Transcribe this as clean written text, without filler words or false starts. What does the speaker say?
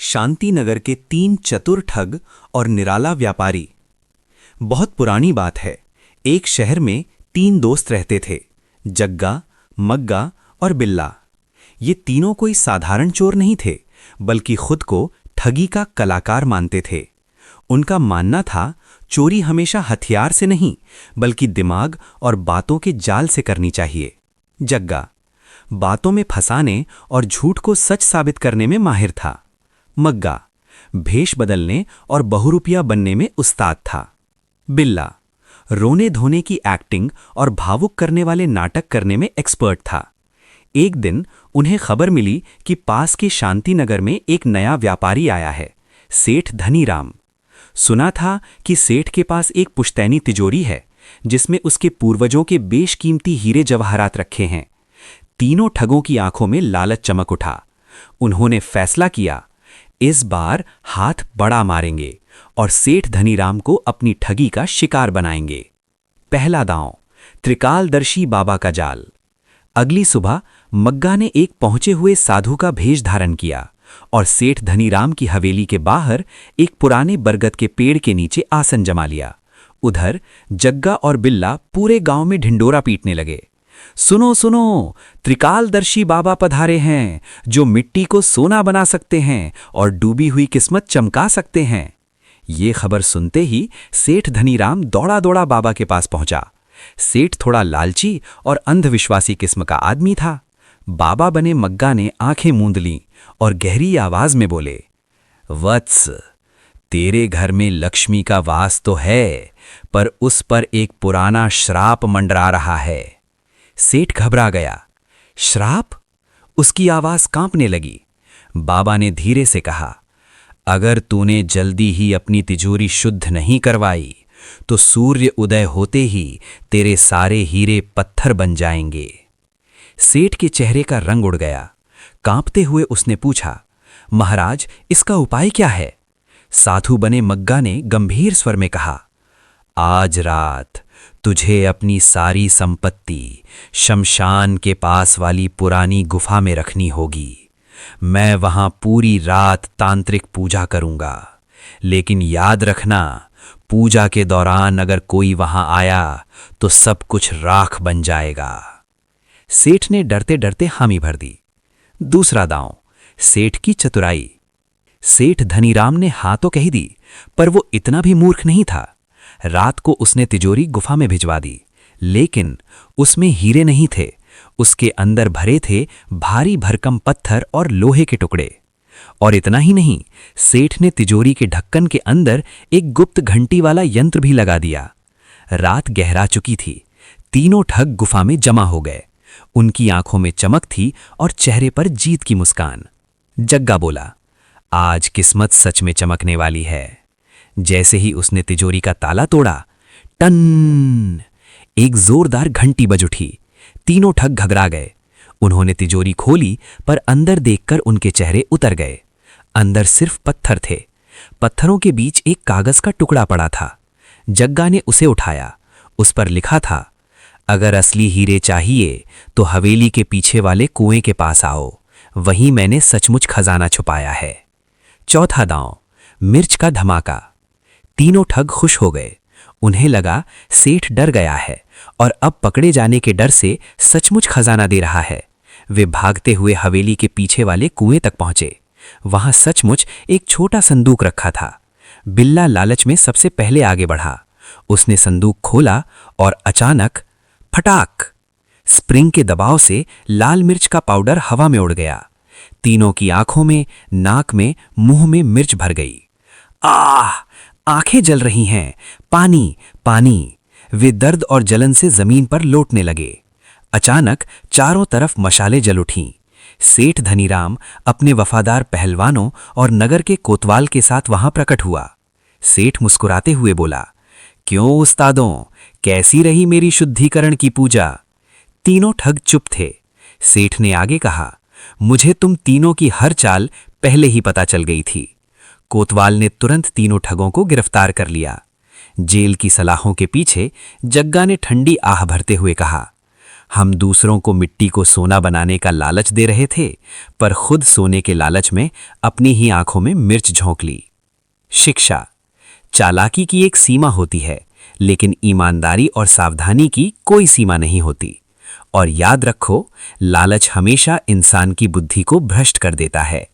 शांतिनगर के 3 चतुर ठग और निराला व्यापारी। बहुत पुरानी बात है। एक शहर में 3 दोस्त रहते थे, जग्गा, मग्गा और बिल्ला। ये तीनों कोई साधारण चोर नहीं थे, बल्कि खुद को ठगी का कलाकार मानते थे। उनका मानना था चोरी हमेशा हथियार से नहीं, बल्कि दिमाग और बातों के जाल से करनी चाहिए। जग्गा बातों में फंसाने और झूठ को सच साबित करने में माहिर था। मग्गा भेष बदलने और बहुरूपिया बनने में उस्ताद था। बिल्ला रोने धोने की एक्टिंग और भावुक करने वाले नाटक करने में एक्सपर्ट था। एक दिन उन्हें खबर मिली कि पास के शांतिनगर में एक नया व्यापारी आया है, सेठ धनीराम। सुना था कि सेठ के पास एक पुश्तैनी तिजोरी है, जिसमें उसके पूर्वजों के बेशकीमती हीरे जवाहरात रखे हैं। तीनों ठगों की आंखों में लालच चमक उठा। उन्होंने फैसला किया, इस बार हाथ बड़ा मारेंगे और सेठ धनीराम को अपनी ठगी का शिकार बनाएंगे। पहला दांव, त्रिकालदर्शी बाबा का जाल। अगली सुबह मग्गा ने एक पहुंचे हुए साधु का भेष धारण किया और सेठ धनीराम की हवेली के बाहर एक पुराने बरगद के पेड़ के नीचे आसन जमा लिया। उधर जग्गा और बिल्ला पूरे गांव में ढिंडोरा पीटने लगे। सुनो सुनो, त्रिकालदर्शी बाबा पधारे हैं, जो मिट्टी को सोना बना सकते हैं और डूबी हुई किस्मत चमका सकते हैं। ये खबर सुनते ही सेठ धनीराम दौड़ा दौड़ा बाबा के पास पहुंचा। सेठ थोड़ा लालची और अंधविश्वासी किस्म का आदमी था। बाबा बने मग्गा ने आंखें मूंद लीं और गहरी आवाज में बोले, वत्स, तेरे घर में लक्ष्मी का वास तो है, पर उस पर एक पुराना श्राप मंडरा रहा है। सेठ घबरा गया। श्राप? उसकी आवाज कांपने लगी। बाबा ने धीरे से कहा, अगर तूने जल्दी ही अपनी तिजोरी शुद्ध नहीं करवाई, तो सूर्य उदय होते ही तेरे सारे हीरे पत्थर बन जाएंगे। सेठ के चेहरे का रंग उड़ गया। कांपते हुए उसने पूछा, महाराज, इसका उपाय क्या है? साधु बने मग्गा ने गंभीर स्वर में कहा, आज रात तुझे अपनी सारी संपत्ति शमशान के पास वाली पुरानी गुफा में रखनी होगी। मैं वहां पूरी रात तांत्रिक पूजा करूंगा, लेकिन याद रखना, पूजा के दौरान अगर कोई वहां आया तो सब कुछ राख बन जाएगा। सेठ ने डरते डरते हामी भर दी। दूसरा दांव, सेठ की चतुराई। सेठ धनीराम ने हाँ तो कही दी, पर वो इतना भी मूर्ख नहीं था। रात को उसने तिजोरी गुफा में भिजवा दी, लेकिन उसमें हीरे नहीं थे। उसके अंदर भरे थे भारी भरकम पत्थर और लोहे के टुकड़े। और इतना ही नहीं, सेठ ने तिजोरी के ढक्कन के अंदर एक गुप्त घंटी वाला यंत्र भी लगा दिया। रात गहरा चुकी थी। तीनों ठग गुफा में जमा हो गए। उनकी आंखों में चमक थी और चेहरे पर जीत की मुस्कान। जग्गा बोला, आज किस्मत सच में चमकने वाली है। जैसे ही उसने तिजोरी का ताला तोड़ा, टन, एक जोरदार घंटी बज उठी। तीनों ठग घबरा गए। उन्होंने तिजोरी खोली, पर अंदर देखकर उनके चेहरे उतर गए। अंदर सिर्फ पत्थर थे। पत्थरों के बीच एक कागज का टुकड़ा पड़ा था। जग्गा ने उसे उठाया। उस पर लिखा था, अगर असली हीरे चाहिए तो हवेली के पीछे वाले कुएं के पास आओ, वहीं मैंने सचमुच खजाना छुपाया है। चौथा दांव, मिर्च का धमाका। तीनों ठग खुश हो गए। उन्हें लगा सेठ डर गया है और अब पकड़े जाने के डर से सचमुच खजाना दे रहा है। वे भागते हुए हवेली के पीछे वाले कुएं तक पहुंचे। वहां सचमुच एक छोटा संदूक रखा था। बिल्ला लालच में सबसे पहले आगे बढ़ा। उसने संदूक खोला और अचानक फटाक, स्प्रिंग के दबाव से लाल मिर्च का पाउडर हवा में उड़ गया। तीनों की आंखों में, नाक में, मुंह में मिर्च भर गई। आह! आंखें जल रही हैं। पानी, पानी। वे दर्द और जलन से जमीन पर लौटने लगे। अचानक चारों तरफ मशालें जल उठीं। सेठ धनीराम अपने वफादार पहलवानों और नगर के कोतवाल के साथ वहां प्रकट हुआ। सेठ मुस्कुराते हुए बोला, क्यों उस्तादों, कैसी रही मेरी शुद्धिकरण की पूजा? तीनों ठग चुप थे। सेठ ने आगे कहा, मुझे तुम तीनों की हर चाल पहले ही पता चल गई थी। कोतवाल ने तुरंत तीनों ठगों को गिरफ्तार कर लिया। जेल की सलाखों के पीछे जग्गा ने ठंडी आह भरते हुए कहा, हम दूसरों को मिट्टी को सोना बनाने का लालच दे रहे थे, पर खुद सोने के लालच में अपनी ही आंखों में मिर्च झोंक ली। शिक्षा। चालाकी की एक सीमा होती है, लेकिन ईमानदारी और सावधानी की कोई सीमा नहीं होती। और याद रखो, लालच हमेशा इंसान की बुद्धि को भ्रष्ट कर देता है।